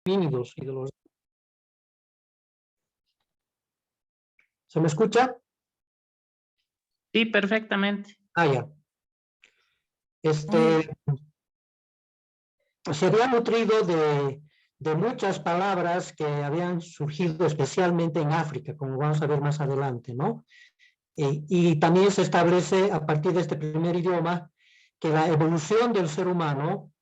homínidos y de los... ¿Se me escucha? Sí, perfectamente. Ah, ya. Se había nutrido de muchas palabras que habían surgido especialmente en África, como vamos a ver más adelante, ¿no? Y también se establece a partir de este primer idioma que la evolución del ser humano,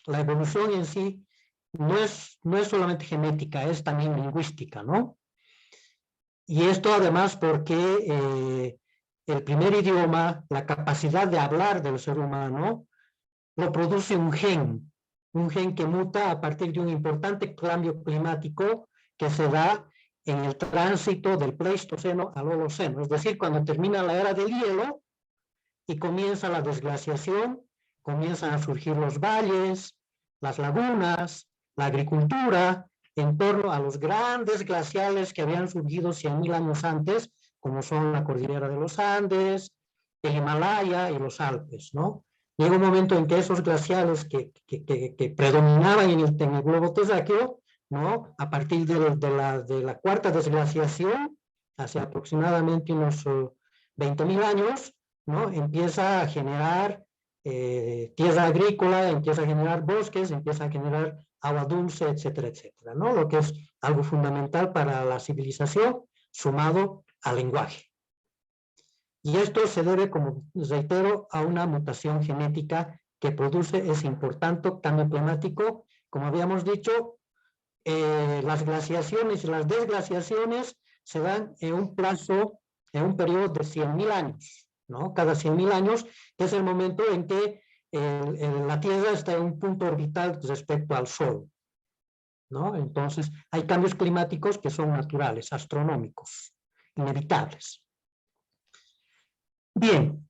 la evolución en sí, no es solamente genética, es también lingüística, ¿no? Y esto además porque el primer idioma, la capacidad de hablar del ser humano, lo produce un gen que muta a partir de un importante cambio climático que se da en el tránsito del Pleistoceno al Holoceno, es decir, cuando termina la era del hielo y comienza la desglaciación, comienzan a surgir los valles, las lagunas, la agricultura, en torno a los grandes glaciales que habían surgido 100.000 años antes, como son la cordillera de los Andes, el Himalaya y los Alpes, ¿no? Llega un momento en que esos glaciales que predominaban en el globo terráqueo, ¿no? A partir de la cuarta desglaciación, hace aproximadamente unos 20.000 años, ¿no? Empieza a generar tierra agrícola, empieza a generar bosques, empieza a generar agua dulce, etcétera, etcétera, ¿no? Lo que es algo fundamental para la civilización, sumado al lenguaje. Y esto se debe, como reitero, a una mutación genética que produce ese importante cambio climático. Como habíamos dicho, las glaciaciones y las desglaciaciones se dan en un plazo, en un periodo de 100.000 años, ¿no? Cada 100.000 años es el momento en que la Tierra está en un punto orbital respecto al Sol, ¿no? Entonces, hay cambios climáticos que son naturales, astronómicos, inevitables. Bien,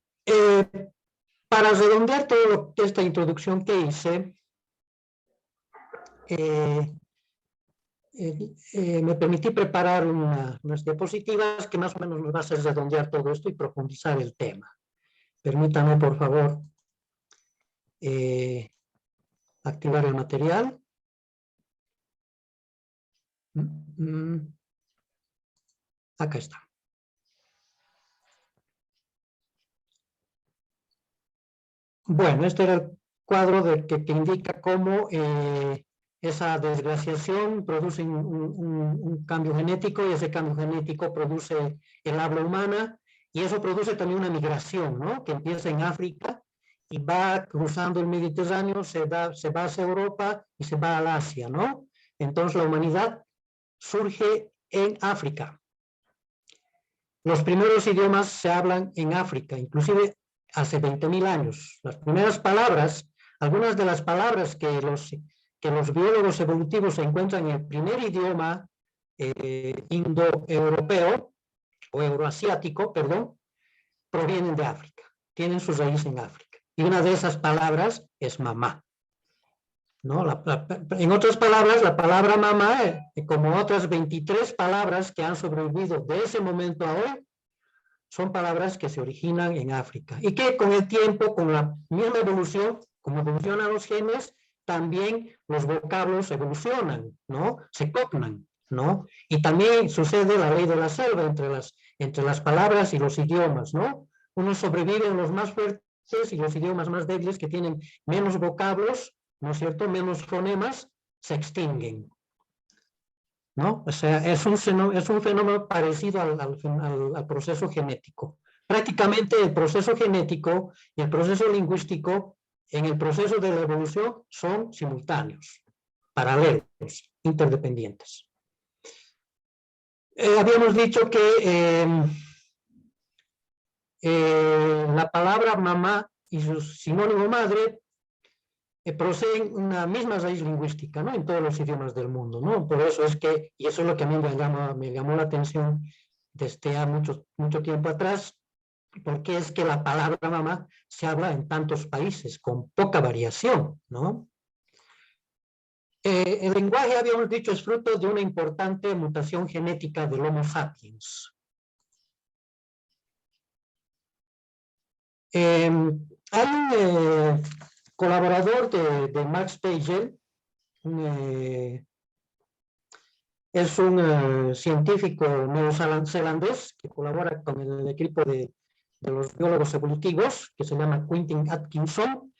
para redondear toda esta introducción que hice, me permití preparar unas diapositivas que más o menos nos va a hacer redondear todo esto y profundizar el tema. Permítame, por favor, activar el material. Acá está. Bueno, este era el cuadro que indica cómo esa desglaciación produce un cambio genético y ese cambio genético produce el habla humana y eso produce también una migración, ¿no? Que empieza en África y va cruzando el Mediterráneo, se va hacia Europa y se va al Asia, ¿no? Entonces la humanidad surge en África. Los primeros idiomas se hablan en África, inclusive hace 20.000 años. Las primeras palabras, algunas de las palabras que los biólogos evolutivos encuentran en el primer idioma indoeuropeo o euroasiático, perdón, provienen de África, tienen su raíz en África. Y una de esas palabras es mamá, ¿no? En otras palabras, la palabra mamá, como otras 23 palabras que han sobrevivido de ese momento a hoy, son palabras que se originan en África y que con el tiempo, con la misma evolución, como evolucionan los genes, también los vocablos evolucionan, ¿no? Se coplan, ¿no? Y también sucede la ley de la selva entre las palabras y los idiomas, ¿no? Unos sobreviven los más fuertes y los idiomas más débiles que tienen menos vocablos, ¿no es cierto?, menos fonemas, se extinguen, ¿no? O sea, es un fenómeno parecido al proceso genético. Prácticamente el proceso genético y el proceso lingüístico en el proceso de la evolución son simultáneos, paralelos, interdependientes. Habíamos dicho que la palabra mamá y su sinónimo madre proceden una misma raíz lingüística, ¿no? En todos los idiomas del mundo, ¿no? Por eso es que, y eso es lo que a mí me llamó la atención desde mucho tiempo atrás, porque es que la palabra mamá se habla en tantos países, con poca variación, ¿no? El lenguaje, habíamos dicho, es fruto de una importante mutación genética del Homo sapiens. Hay un colaborador de Max Pagel, un es un científico neozelandés que colabora con el equipo de los biólogos evolutivos, que se llama Quentin Atkinson.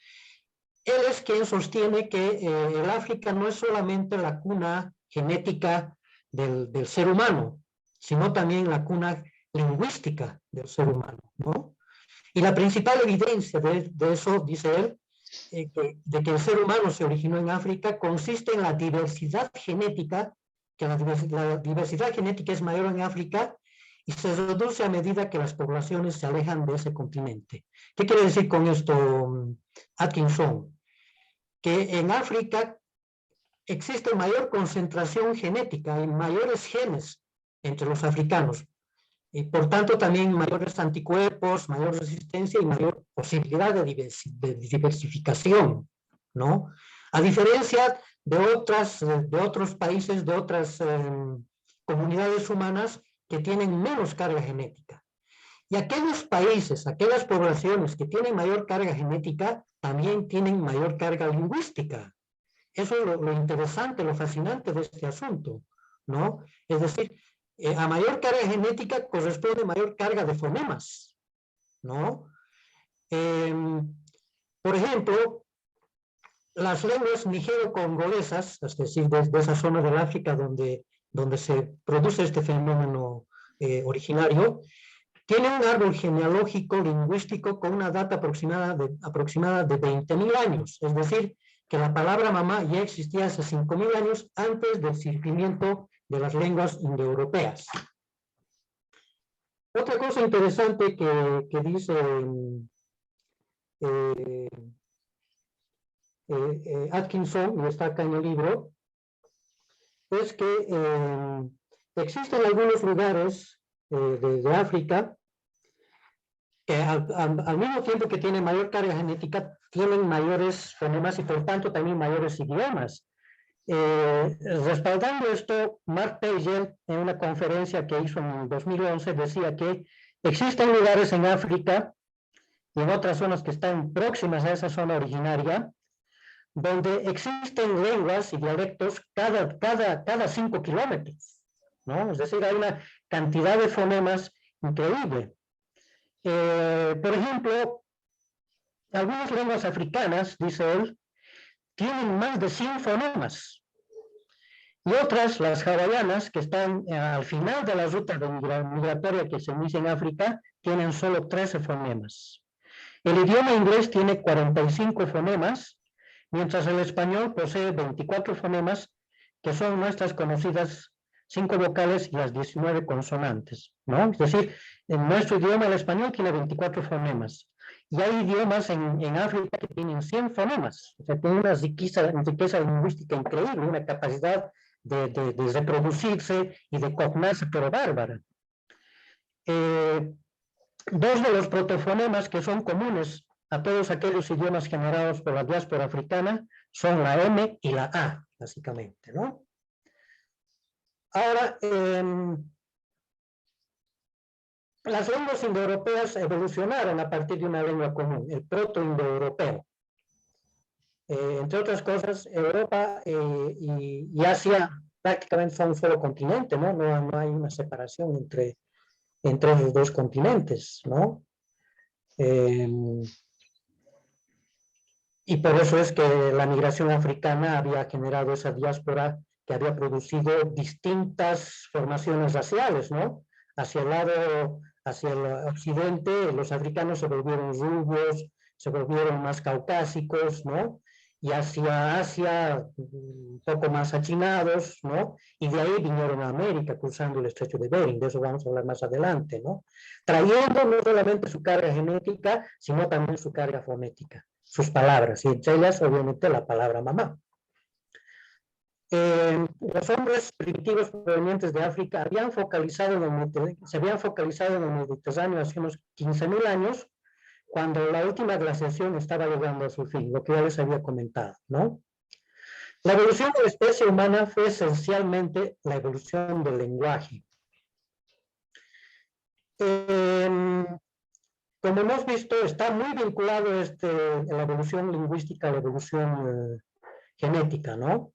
Él es quien sostiene que el África no es solamente la cuna genética del ser humano, sino también la cuna lingüística del ser humano, ¿no? Y la principal evidencia de eso, dice él, de que el ser humano se originó en África, consiste en la diversidad genética, que la diversidad genética es mayor en África y se reduce a medida que las poblaciones se alejan de ese continente. ¿Qué quiere decir con esto, Atkinson? Que en África existe mayor concentración genética y mayores genes entre los africanos. Y por tanto también mayores anticuerpos, mayor resistencia y mayor posibilidad de diversificación, ¿no? A diferencia de otros países, de otras comunidades humanas que tienen menos carga genética. Y aquellos países, aquellas poblaciones que tienen mayor carga genética, también tienen mayor carga lingüística. Eso es lo interesante, lo fascinante de este asunto, ¿no? Es decir, a mayor carga genética corresponde mayor carga de fonemas, ¿no? Por ejemplo, las lenguas nigero-congolesas, es decir, de esa zona del África donde se produce este fenómeno originario, tiene un árbol genealógico lingüístico con una data aproximada de 20.000 años, es decir, que la palabra mamá ya existía hace 5.000 años antes del surgimiento de las lenguas indoeuropeas. Otra cosa interesante que dice Atkinson, y está acá en el libro, es que existen algunos lugares de África que al mismo tiempo que tienen mayor carga genética, tienen mayores fonemas y por tanto también mayores idiomas. Respaldando esto, Mark Pager, en una conferencia que hizo en 2011, decía que existen lugares en África y en otras zonas que están próximas a esa zona originaria, donde existen lenguas y dialectos cada 5 kilómetros, ¿no? Es decir, hay una cantidad de fonemas increíble. Por ejemplo, algunas lenguas africanas, dice él, tienen más de 100 fonemas. Y otras, las hawaianas, que están al final de la ruta migratoria que se inicia en África, tienen solo 13 fonemas. El idioma inglés tiene 45 fonemas, mientras el español posee 24 fonemas, que son nuestras conocidas 5 vocales y las 19 consonantes, ¿no? Es decir, en nuestro idioma, el español, tiene 24 fonemas. Y hay idiomas en África que tienen 100 fonemas. O sea, tienen una riqueza lingüística increíble, una capacidad de reproducirse y de cognarse, pero bárbara. Dos de los protofonemas que son comunes a todos aquellos idiomas generados por la diáspora africana son la M y la A, básicamente, ¿no? Ahora, las lenguas indoeuropeas evolucionaron a partir de una lengua común, el proto-indoeuropeo. Entre otras cosas, Europa y Asia prácticamente son un solo continente, ¿no? No hay una separación entre los dos continentes, ¿no? Y por eso es que la migración africana había generado esa diáspora que había producido distintas formaciones raciales, ¿no? Hacia el occidente, los africanos se volvieron rubios, se volvieron más caucásicos, ¿no? Y hacia Asia, un poco más achinados, ¿no? Y de ahí vinieron a América, cruzando el estrecho de Bering, de eso vamos a hablar más adelante, ¿no? Trayendo no solamente su carga genética, sino también su carga fonética, sus palabras, y entre ellas, obviamente, la palabra mamá. Los hombres primitivos provenientes de África se habían focalizado en el Mediterráneo hace unos 15.000 años, cuando la última glaciación estaba llegando a su fin, lo que ya les había comentado, ¿no? La evolución de la especie humana fue esencialmente la evolución del lenguaje. Como hemos visto, está muy vinculado la evolución lingüística a la evolución genética, ¿no?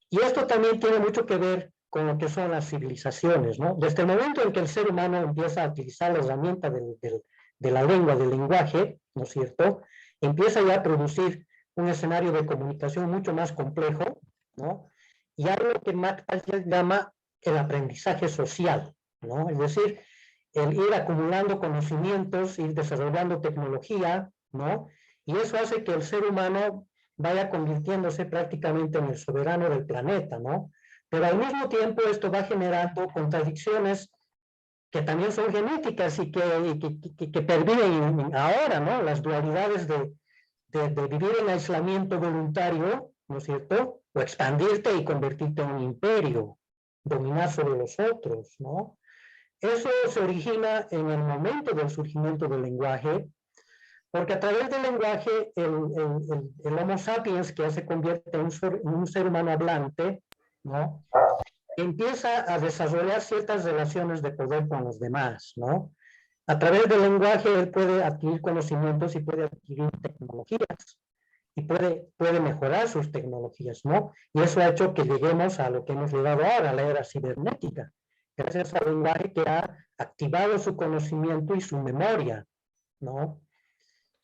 Y esto también tiene mucho que ver con lo que son las civilizaciones, ¿no? Desde el momento en que el ser humano empieza a utilizar la herramienta de la lengua, del lenguaje, ¿no es cierto?, empieza ya a producir un escenario de comunicación mucho más complejo, ¿no? Y hay lo que Max llama el aprendizaje social, ¿no? Es decir, el ir acumulando conocimientos, ir desarrollando tecnología, ¿no? Y eso hace que el ser humano vaya convirtiéndose prácticamente en el soberano del planeta, ¿no? Pero al mismo tiempo esto va generando contradicciones que también son genéticas y que perviven ahora, ¿no? Las dualidades de vivir en aislamiento voluntario, ¿no es cierto? O expandirte y convertirte en un imperio, dominar sobre los otros, ¿no? Eso se origina en el momento del surgimiento del lenguaje, porque a través del lenguaje el Homo sapiens, que ya se convierte en un ser humano hablante, ¿no?, empieza a desarrollar ciertas relaciones de poder con los demás, ¿no? A través del lenguaje él puede adquirir conocimientos y puede adquirir tecnologías y puede mejorar sus tecnologías, ¿no? Y eso ha hecho que lleguemos a lo que hemos llegado ahora, a la era cibernética, gracias al lenguaje que ha activado su conocimiento y su memoria, ¿no?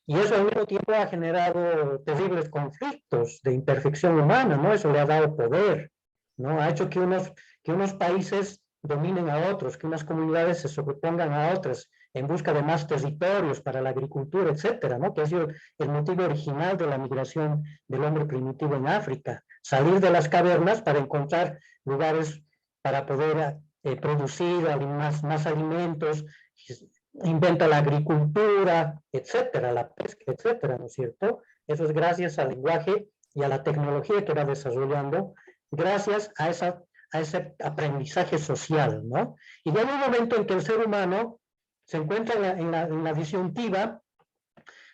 Y eso al mismo tiempo ha generado terribles conflictos de imperfección humana, ¿no? Eso le ha dado poder, ¿no? Ha hecho que unos países dominen a otros, que unas comunidades se sobrepongan a otras en busca de más territorios para la agricultura, etcétera, ¿no? Que ha sido el motivo original de la migración del hombre primitivo en África, salir de las cavernas para encontrar lugares para poder producir más alimentos, inventa la agricultura, etcétera, la pesca, etcétera, ¿no es cierto? Eso es gracias al lenguaje y a la tecnología que va desarrollando, gracias a ese aprendizaje social, ¿no? Y ya en un momento en que el ser humano se encuentra en la disyuntiva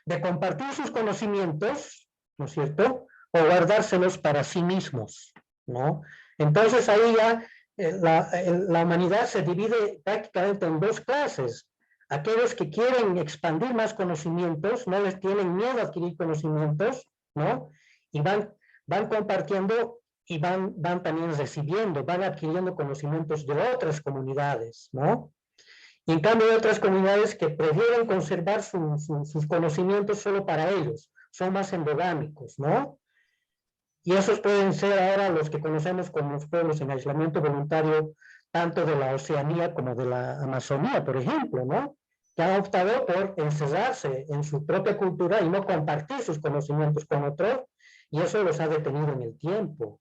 de compartir sus conocimientos, ¿no es cierto?, o guardárselos para sí mismos, ¿no? Entonces ahí ya la humanidad se divide prácticamente en dos clases. Aquellos que quieren expandir más conocimientos, no les tienen miedo a adquirir conocimientos, ¿no? Y van compartiendo y van también recibiendo, van adquiriendo conocimientos de otras comunidades, ¿no? Y en cambio hay otras comunidades que prefieren conservar sus conocimientos solo para ellos, son más endogámicos, ¿no? Y esos pueden ser ahora los que conocemos como los pueblos en aislamiento voluntario, tanto de la Oceanía como de la Amazonía, por ejemplo, ¿no? Que han optado por encerrarse en su propia cultura y no compartir sus conocimientos con otros, y eso los ha detenido en el tiempo,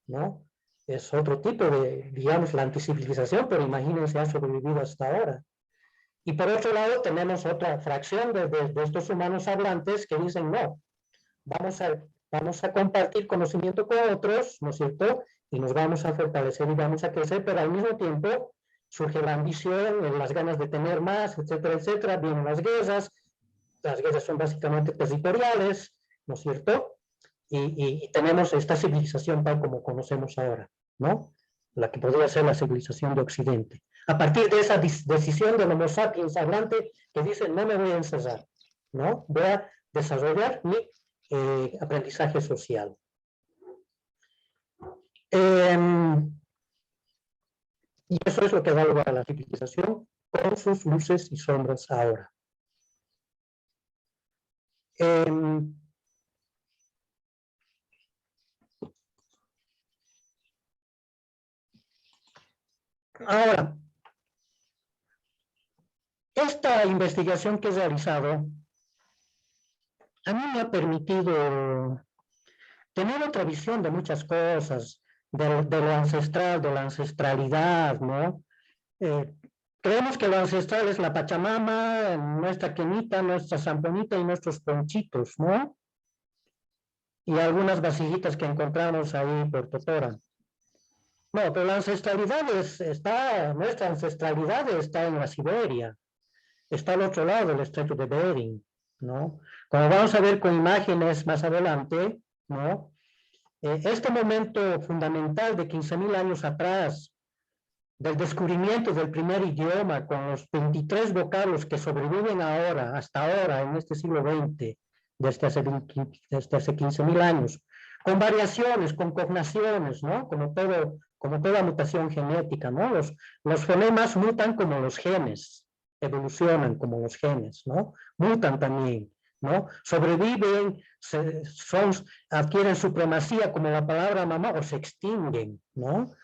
¿no? Es otro tipo de, digamos, la anticivilización, pero imagínense, ha sobrevivido hasta ahora. Y por otro lado, tenemos otra fracción de estos humanos hablantes que dicen, no, vamos a compartir conocimiento con otros, ¿no es cierto? Y nos vamos a fortalecer y vamos a crecer, pero al mismo tiempo surge la ambición, las ganas de tener más, etcétera, etcétera. Vienen las guerras son básicamente territoriales, ¿no es cierto? Y tenemos esta civilización tal como conocemos ahora, ¿no? La que podría ser la civilización de Occidente. A partir de esa decisión del Homo sapiens hablante que dice, no me voy a encerrar, ¿no? Voy a desarrollar mi aprendizaje social. Y eso es lo que da lugar a la civilización con sus luces y sombras ahora. Ahora, esta investigación que he realizado a mí me ha permitido tener otra visión de muchas cosas, de lo ancestral, de la ancestralidad, ¿no? Creemos que lo ancestral es la Pachamama, nuestra quenita, nuestra zamponita y nuestros ponchitos, ¿no? Y algunas vasijitas que encontramos ahí por Totora. No, pero la ancestralidad nuestra ancestralidad está en la Siberia, está al otro lado del estrecho de Bering, ¿no? Como vamos a ver con imágenes más adelante, ¿no? Este momento fundamental de 15.000 años atrás, del descubrimiento del primer idioma con los 23 vocablos que sobreviven ahora, hasta ahora, en este siglo XX, desde hace 15.000 años, con variaciones, con cognaciones, ¿no? Como como toda mutación genética, ¿no? Los fonemas mutan como los genes, evolucionan como los genes, ¿no? Mutan también, ¿no? Sobreviven, adquieren supremacía como la palabra mamá o se extinguen, ¿no?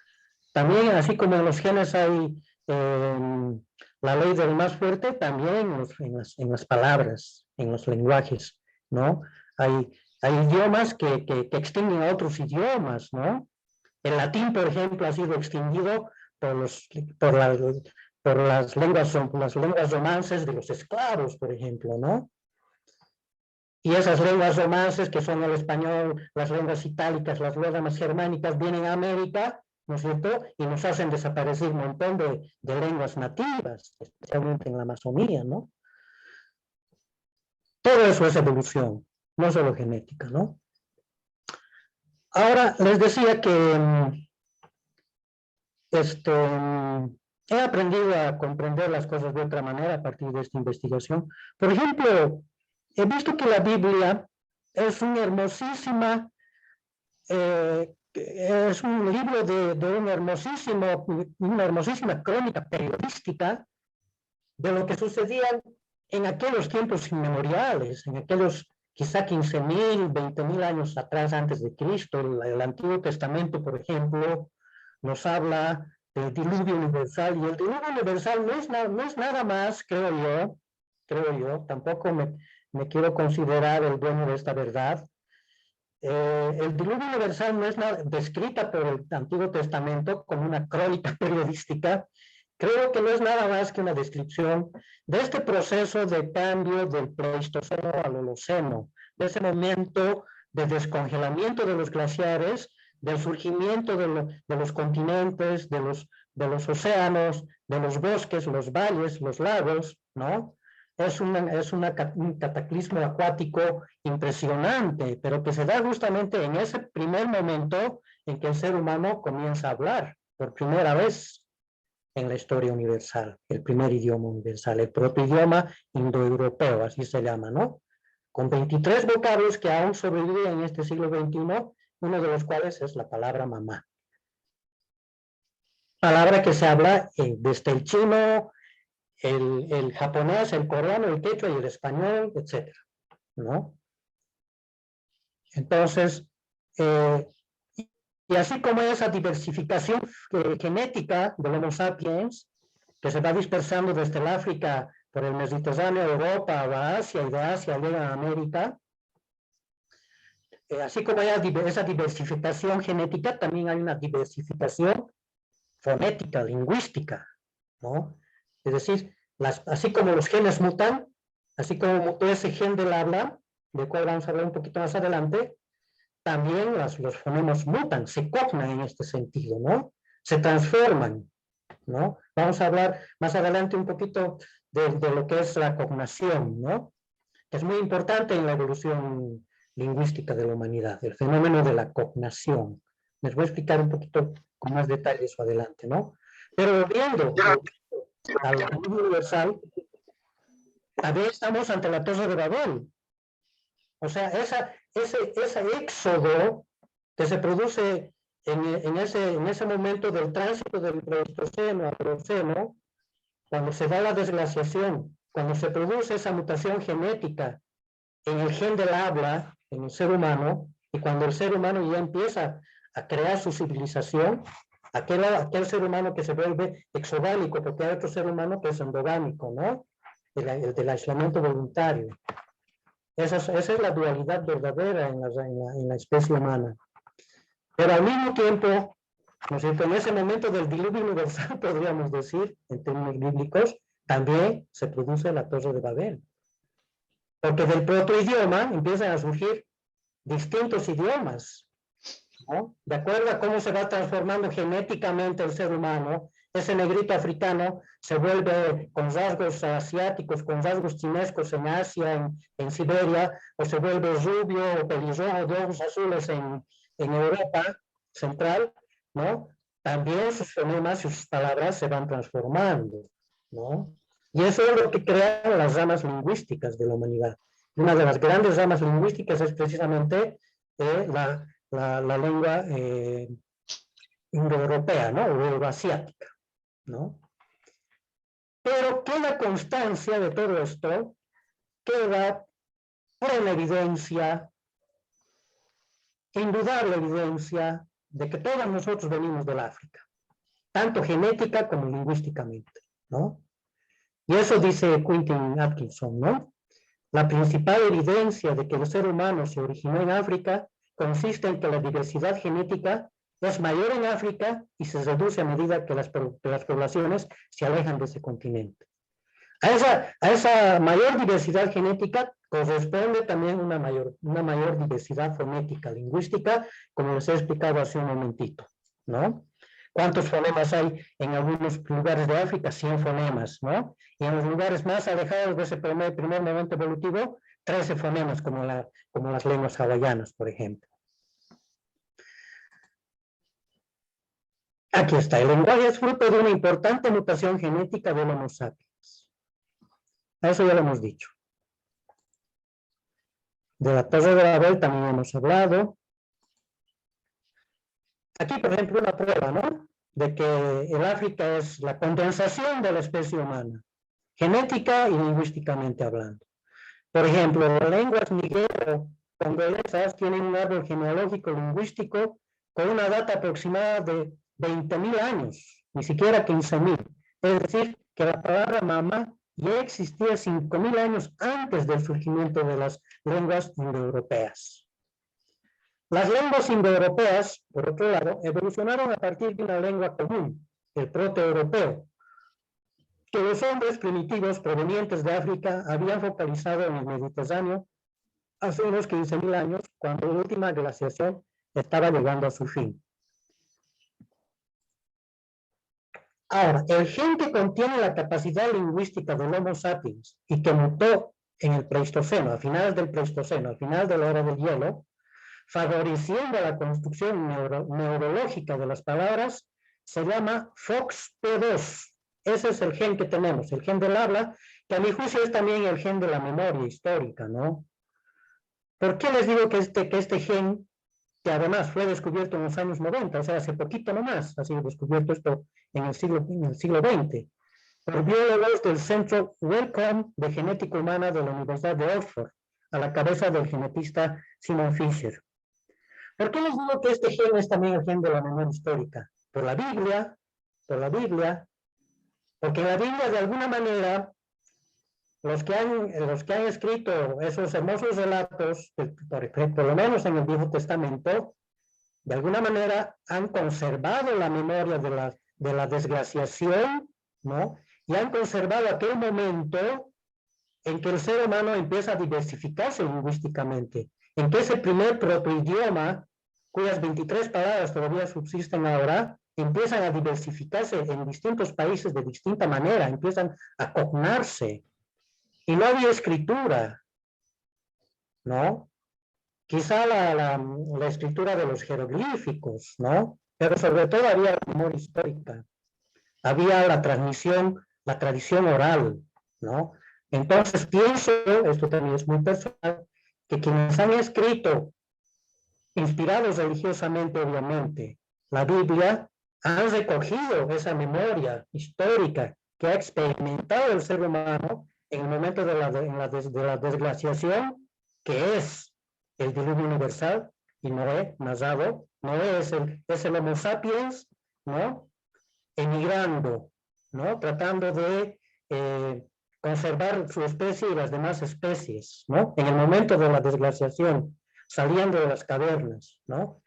También, así como en los genes hay la ley del más fuerte, también en las palabras, en los lenguajes, ¿no? Hay idiomas que extinguen a otros idiomas, ¿no? El latín, por ejemplo, ha sido extinguido por las lenguas romances de los esclavos, por ejemplo, ¿no? Y esas lenguas romances, que son el español, las lenguas itálicas, las lenguas germánicas, vienen a América, ¿no es cierto? Y nos hacen desaparecer un montón de lenguas nativas, especialmente en la Amazonía, ¿no? Todo eso es evolución, no solo genética, ¿no? Ahora, les decía que he aprendido a comprender las cosas de otra manera a partir de esta investigación. Por ejemplo, he visto que la Biblia es una hermosísima, es un libro de una hermosísima crónica periodística de lo que sucedía en aquellos tiempos inmemoriales, en aquellos quizá 15.000, 20.000 años atrás antes de Cristo. El Antiguo Testamento, por ejemplo, nos habla del diluvio universal, y el diluvio universal no es nada más, creo yo, tampoco me quiero considerar el dueño de esta verdad. El diluvio universal no es nada, descrita por el Antiguo Testamento como una crónica periodística. Creo que no es nada más que una descripción de este proceso de cambio del Pleistoceno al Holoceno, de ese momento de descongelamiento de los glaciares, del surgimiento de los continentes, de los océanos, de los bosques, los valles, los lagos, ¿no? Es un cataclismo acuático impresionante, pero que se da justamente en ese primer momento en que el ser humano comienza a hablar por primera vez en la historia universal, el primer idioma universal, el protoidioma indoeuropeo, así se llama, ¿no? Con 23 vocablos que aún sobreviven en este siglo XXI, uno de los cuales es la palabra mamá. Palabra que se habla desde el chino, el japonés, el coreano, el quechua y el español, etcétera, ¿no? Entonces, y así como esa diversificación genética del Homo sapiens, que se va dispersando desde el África por el Mediterráneo, Europa, a Asia, y de Asia llega a América, así como hay esa diversificación genética, también hay una diversificación fonética, lingüística, ¿no? Es decir, así como los genes mutan, así como mutó ese gen del habla, del cual vamos a hablar un poquito más adelante, también los fonemas mutan, se cognan en este sentido, ¿no? Se transforman, ¿no? Vamos a hablar más adelante un poquito de lo que es la cognación, ¿no? Es muy importante en la evolución lingüística de la humanidad, el fenómeno de la cognación. Les voy a explicar un poquito con más detalle eso adelante, ¿no? Pero volviendo al diluvio universal, también estamos ante la Torre de Babel. O sea, ese éxodo que se produce en ese momento del tránsito del Pleistoceno al Holoceno, cuando se da la desglaciación, cuando se produce esa mutación genética en el gen del habla, en el ser humano, y cuando el ser humano ya empieza a crear su civilización, aquel ser humano que se vuelve exogámico, porque hay otro ser humano que es endogámico, ¿no? El del aislamiento voluntario. Esa es la dualidad verdadera en la especie humana. Pero al mismo tiempo, ¿no es cierto?, en ese momento del diluvio universal, podríamos decir, en términos bíblicos, también se produce la Torre de Babel. Porque del protoidioma empiezan a surgir distintos idiomas, ¿no? De acuerdo a cómo se va transformando genéticamente el ser humano, ese negrito africano se vuelve con rasgos asiáticos, con rasgos chinescos en Asia, en Siberia, o se vuelve rubio o pelirrojo de ojos azules en Europa central, ¿no? También sus fonemas y sus palabras se van transformando, ¿no? Y eso es lo que crean las ramas lingüísticas de la humanidad. Una de las grandes ramas lingüísticas es precisamente la lengua indoeuropea, ¿no? O euroasiática, ¿no? Pero queda constancia de todo esto, queda plena evidencia, indudable evidencia de que todos nosotros venimos del África, tanto genética como lingüísticamente, ¿no? Y eso dice Quentin Atkinson, ¿no? La principal evidencia de que el ser humano se originó en África consiste en que la diversidad genética es mayor en África y se reduce a medida que las poblaciones se alejan de ese continente. A esa mayor diversidad genética corresponde también una mayor diversidad fonética, lingüística, como les he explicado hace un momentito, ¿no? ¿Cuántos fonemas hay en algunos lugares de África? 100 fonemas, ¿no? Y en los lugares más alejados de ese primer momento evolutivo, 13 fonemas, como las lenguas hawaianas, por ejemplo. Aquí está. El lenguaje es fruto de una importante mutación genética del Homo sapiens. Eso ya lo hemos dicho. De la Torre de Babel también hemos hablado. Aquí, por ejemplo, una prueba, ¿no? De que el África es la condensación de la especie humana, genética y lingüísticamente hablando. Por ejemplo, las lenguas nigero-congolesas tienen un árbol genealógico lingüístico con una data aproximada de 20.000 años, ni siquiera 15.000. Es decir, que la palabra mamá ya existía 5.000 años antes del surgimiento de las lenguas indoeuropeas. Las lenguas indoeuropeas, por otro lado, evolucionaron a partir de una lengua común, el protoeuropeo, que los hombres primitivos provenientes de África habían focalizado en el Mediterráneo hace unos 15.000 años, cuando la última glaciación estaba llegando a su fin. Ahora, el gen que contiene la capacidad lingüística del Homo sapiens y que mutó en el Pleistoceno, a finales del Pleistoceno, al final de la era del hielo, favoreciendo la construcción neurológica de las palabras, se llama FOXP2. Ese es el gen que tenemos, el gen del habla, que a mi juicio es también el gen de la memoria histórica, ¿no? ¿Por qué les digo que este gen, que además fue descubierto en los años 90, o sea, hace poquito nomás, ha sido descubierto esto en el siglo XX, por biólogos del Centro Wellcome de Genética Humana de la Universidad de Oxford, a la cabeza del genetista Simon Fisher? ¿Por qué les digo que este gen es también el gen de la memoria histórica? Por la Biblia, porque en la Biblia de alguna manera los que han escrito esos hermosos relatos, por lo menos en el Viejo Testamento, de alguna manera han conservado la memoria de la desgraciación, ¿no? Y han conservado aquel momento en que el ser humano empieza a diversificarse lingüísticamente, en que ese primer protoidioma, cuyas 23 palabras todavía subsisten ahora, empiezan a diversificarse en distintos países de distinta manera, empiezan a cognarse. Y no había escritura, ¿no? Quizá la escritura de los jeroglíficos, ¿no? Pero sobre todo había memoria histórica, había la transmisión, la tradición oral, ¿no? Entonces pienso, esto también es muy personal, que quienes han escrito, inspirados religiosamente obviamente, la Biblia, han recogido esa memoria histórica que ha experimentado el ser humano en el momento de la desglaciación, que es el diluvio universal, y Noé, narrado, Noé es el Homo sapiens, ¿no? Emigrando, ¿no? Tratando de conservar su especie y las demás especies, ¿no? En el momento de la desglaciación, saliendo de las cavernas, ¿no?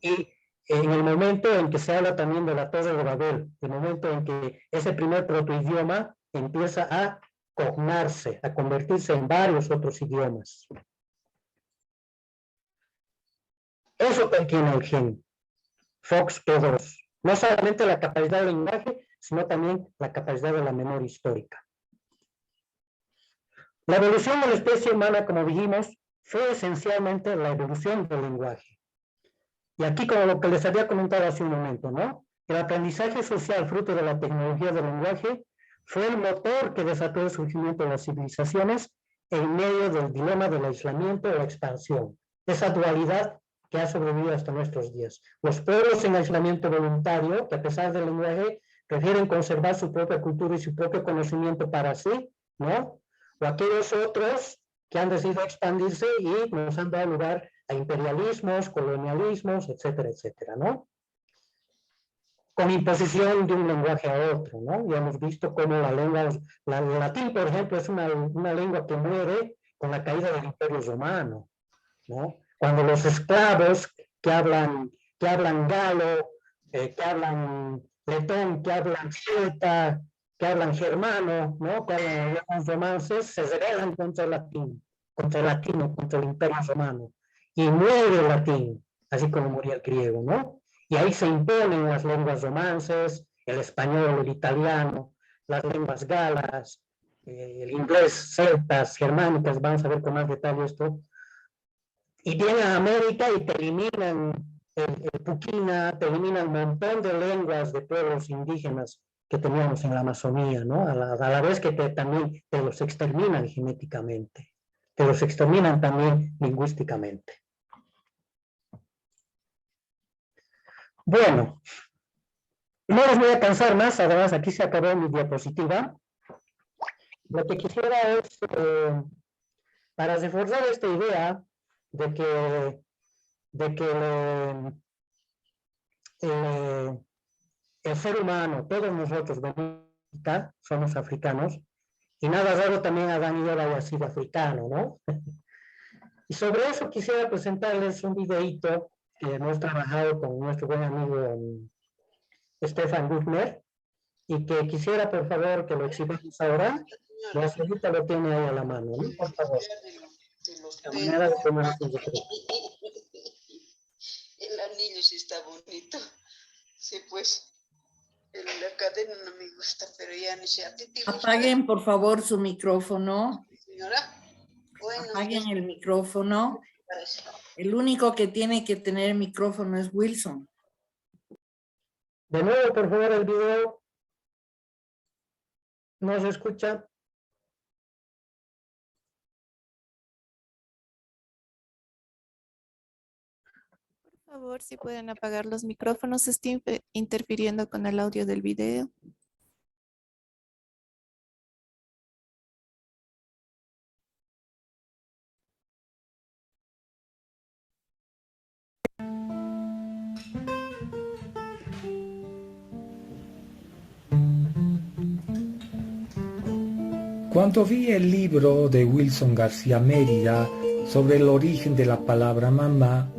Y en el momento en que se habla también de la Torre de Babel, el momento en que ese primer protoidioma empieza a cognarse, a convertirse en varios otros idiomas. Eso contiene el gen FOXP2. No solamente la capacidad del lenguaje, sino también la capacidad de la memoria histórica. La evolución de la especie humana, como dijimos, fue esencialmente la evolución del lenguaje. Y aquí, como lo que les había comentado hace un momento, ¿no? El aprendizaje social fruto de la tecnología del lenguaje fue el motor que desató el surgimiento de las civilizaciones en medio del dilema del aislamiento o la expansión. Esa dualidad que ha sobrevivido hasta nuestros días. Los pueblos en aislamiento voluntario, que a pesar del lenguaje, prefieren conservar su propia cultura y su propio conocimiento para sí, ¿no? O aquellos otros que han decidido expandirse y nos han dado lugar a imperialismos, colonialismos, etcétera, etcétera, ¿no? Con imposición de un lenguaje a otro, ¿no? Ya hemos visto cómo la lengua, el latín, por ejemplo, es una lengua que muere con la caída del Imperio Romano, ¿no? Cuando los esclavos que hablan galo, que hablan letón, que hablan celta, que hablan germano, ¿no? Que hablan los romances, se rebelan contra el latín, contra el latino, contra el Imperio Romano, y muere el latín, así como murió el griego, ¿no? Y ahí se imponen las lenguas romances, el español, el italiano, las lenguas galas, el inglés, celtas, germánicas, vamos a ver con más detalle esto. Y vienen a América y te eliminan el puquina, te eliminan un montón de lenguas de pueblos indígenas que teníamos en la Amazonía, ¿no? A la vez que también te los exterminan genéticamente, te los exterminan también lingüísticamente. Bueno, no les voy a cansar más, además aquí se acabó mi diapositiva. Lo que quisiera es, para reforzar esta idea de que el ser humano, todos nosotros somos africanos, y nada raro también Adán y Eva haya sido africano, ¿no? Y sobre eso quisiera presentarles un videíto que hemos trabajado con nuestro buen amigo Stefan Buchner, y que quisiera, por favor, que lo exhibamos ahora. La señorita lo tiene ahí a la mano, ¿no? Por favor. La manera de tomar un decreto. El anillo sí está bonito. Sí, pues. La cadena no me gusta, pero ya ni sé. ¿A ti te gusta? Apaguen, por favor, su micrófono. Señora. Bueno, apaguen el micrófono. El único que tiene que tener micrófono es Wilson. De nuevo, por favor, el video. ¿No se escucha? Por favor, si pueden apagar los micrófonos, está interfiriendo con el audio del video. Cuando vi el libro de Wilson García Mérida sobre el origen de la palabra mamá,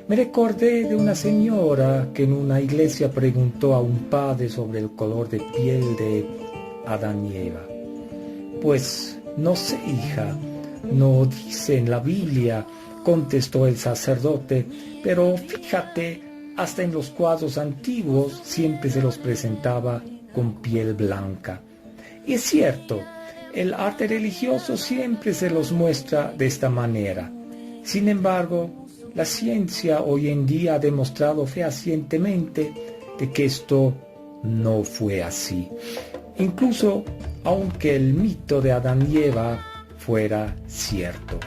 me recordé de una señora que en una iglesia preguntó a un padre sobre el color de piel de Adán y Eva. Pues no sé, hija, no dice en la Biblia, contestó el sacerdote, pero fíjate, hasta en los cuadros antiguos siempre se los presentaba con piel blanca. Y es cierto, el arte religioso siempre se los muestra de esta manera. Sin embargo, la ciencia hoy en día ha demostrado fehacientemente de que esto no fue así. Incluso aunque el mito de Adán y Eva fuera cierto.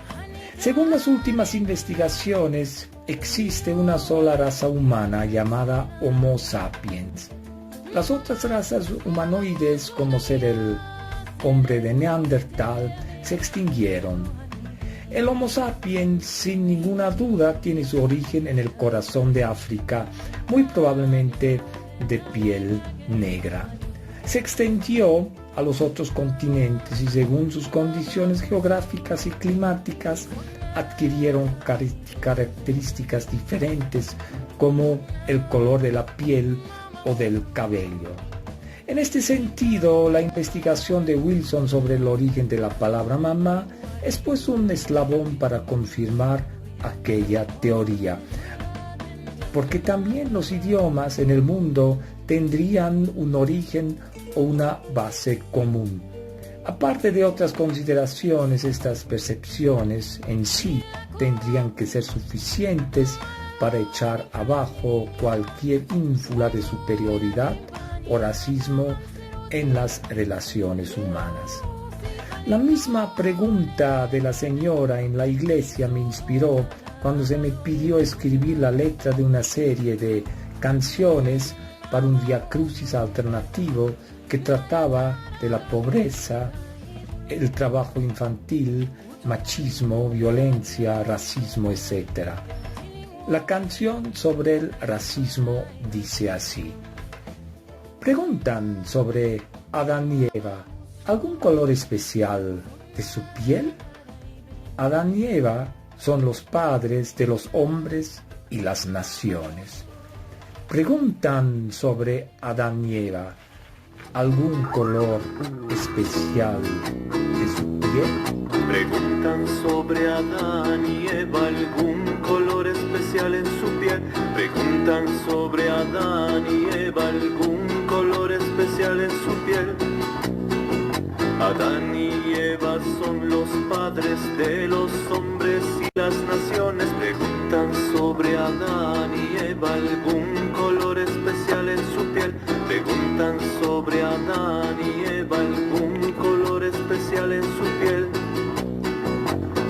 Según las últimas investigaciones, existe una sola raza humana llamada Homo sapiens. Las otras razas humanoides, como ser el hombre de Neandertal, se extinguieron. El Homo sapiens, sin ninguna duda, tiene su origen en el corazón de África, muy probablemente de piel negra. Se extendió a los otros continentes y según sus condiciones geográficas y climáticas adquirieron características diferentes como el color de la piel o del cabello. En este sentido, la investigación de Wilson sobre el origen de la palabra mamá es pues un eslabón para confirmar aquella teoría, porque también los idiomas en el mundo tendrían un origen o una base común. Aparte de otras consideraciones, estas percepciones en sí tendrían que ser suficientes para echar abajo cualquier ínfula de superioridad o racismo en las relaciones humanas. La misma pregunta de la señora en la iglesia me inspiró cuando se me pidió escribir la letra de una serie de canciones para un viacrucis alternativo que trataba de la pobreza, el trabajo infantil, machismo, violencia, racismo, etc. La canción sobre el racismo dice así. Preguntan sobre Adán y Eva, ¿algún color especial de su piel? Adán y Eva son los padres de los hombres y las naciones. Preguntan sobre Adán y Eva, ¿algún color especial de su piel? Preguntan sobre Adán y Eva, algún color especial en su piel. Preguntan sobre Adán y Eva, algún color especial en su piel. Adán y Eva son los padres de los hombres y las naciones. Preguntan sobre Adán y Eva, algún color especial en su piel. Preguntan sobre Adán y Eva, algún color especial en su piel.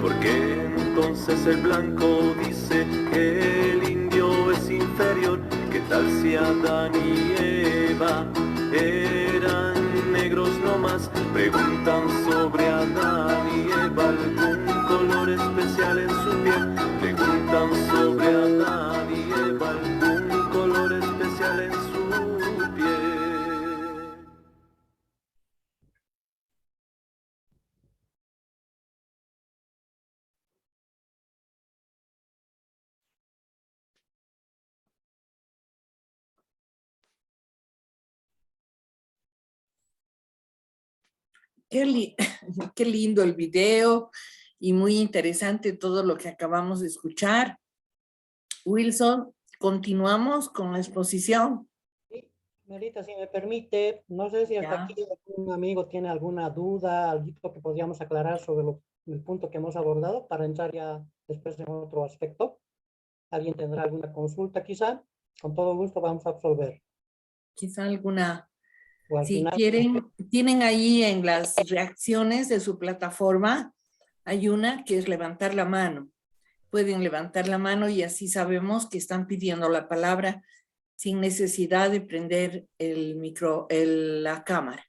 Porque entonces el blanco dice que el indio es inferior. ¿Qué tal si Adán y Eva eran negros nomás? Preguntan sobre Adán y Eva, algún color especial en su piel. Preguntan sobre Adán y Eva, algún color especial en su piel. Qué lindo el video y muy interesante todo lo que acabamos de escuchar. Wilson, continuamos con la exposición. Sí, Melita, si me permite, no sé si hasta Ya. aquí algún amigo tiene alguna duda, algo que podríamos aclarar sobre el punto que hemos abordado para entrar ya después en otro aspecto. ¿Alguien tendrá alguna consulta quizá? Con todo gusto vamos a absolver. Quizá alguna, O al si final, quieren, tienen ahí en las reacciones de su plataforma, hay una que es levantar la mano. Pueden levantar la mano y así sabemos que están pidiendo la palabra sin necesidad de prender la cámara.